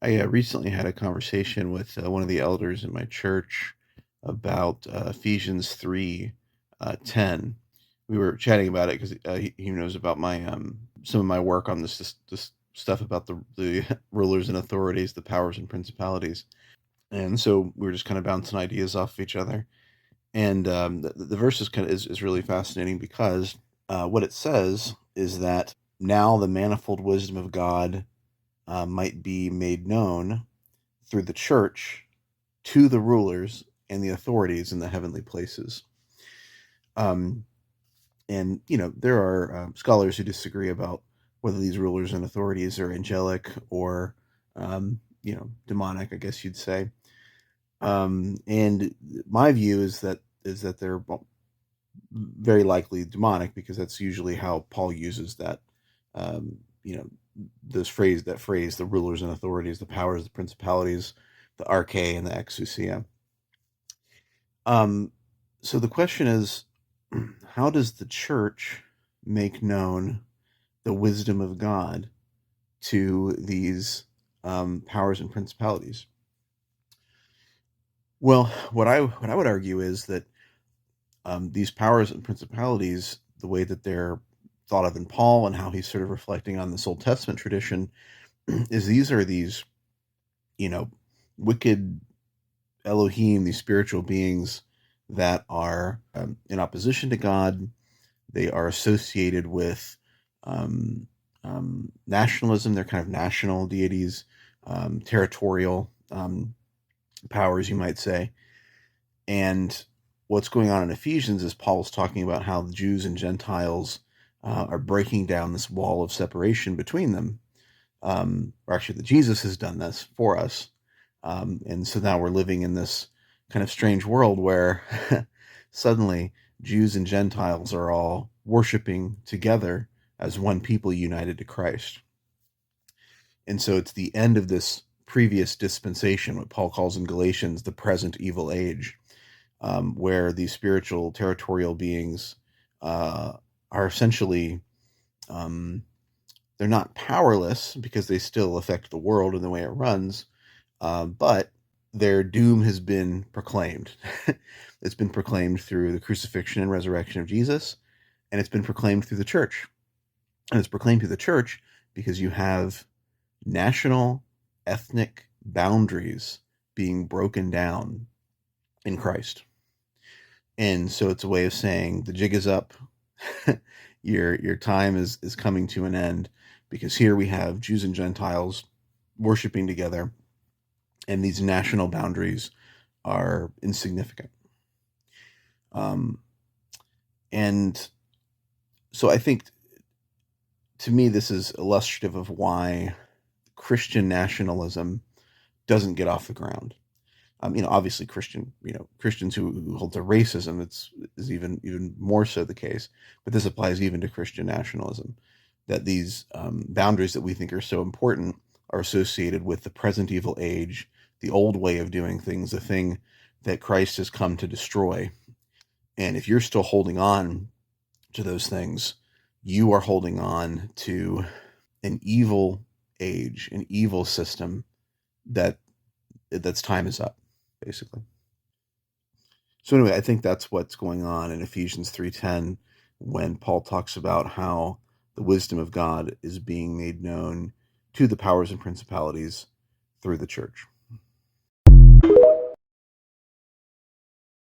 I recently had a conversation with one of the elders in my church about Ephesians 3 10. We were chatting about it because he knows about my some of my work on this stuff about the rulers and authorities, the powers and principalities. And so we were just kind of bouncing ideas off of each other. And the verse is really fascinating because what it says is that now the manifold wisdom of God might be made known through the church to the rulers and the authorities in the heavenly places. Um, and, there are scholars who disagree about whether these rulers and authorities are angelic or, demonic, I guess you'd say. And my view is that they're very likely demonic because that's usually how Paul uses that, um, you know, that phrase, the rulers and authorities, the powers, the principalities, the arche and the exousia. Um, so the question is, how does the church make known the wisdom of God to these powers and principalities? Well, what I would argue is that these powers and principalities, the way that they're thought of in Paul and how he's sort of reflecting on this Old Testament tradition, is these are these, you know, wicked Elohim, these spiritual beings that are in opposition to God. They are associated with um, nationalism. They're kind of national deities, territorial powers, you might say. And what's going on in Ephesians is Paul's talking about how the Jews and Gentiles are breaking down this wall of separation between them. Or actually, that Jesus has done this for us. And so now we're living in this kind of strange world where suddenly Jews and Gentiles are all worshiping together as one people united to Christ. And so it's the end of this previous dispensation, what Paul calls in Galatians the present evil age, where these spiritual territorial beings are essentially, um, they're not powerless because they still affect the world and the way it runs, but their doom has been proclaimed. It's been proclaimed through the crucifixion and resurrection of Jesus, and it's been proclaimed through the church. And it's proclaimed through the church because you have national, ethnic boundaries being broken down in Christ. And so it's a way of saying the jig is up. Your time is coming to an end because here we have Jews and Gentiles worshiping together, and these national boundaries are insignificant. Um, and so I think, to me, this is illustrative of why Christian nationalism doesn't get off the ground. Obviously Christians who hold to racism, is even more so the case, but this applies even to Christian nationalism, that these boundaries that we think are so important are associated with the present evil age, the old way of doing things, the thing that Christ has come to destroy. And if you're still holding on to those things, you are holding on to an evil age, an evil system that's time is up, basically. So anyway, I think that's what's going on in Ephesians 3:10 when Paul talks about how the wisdom of God is being made known to the powers and principalities through the church.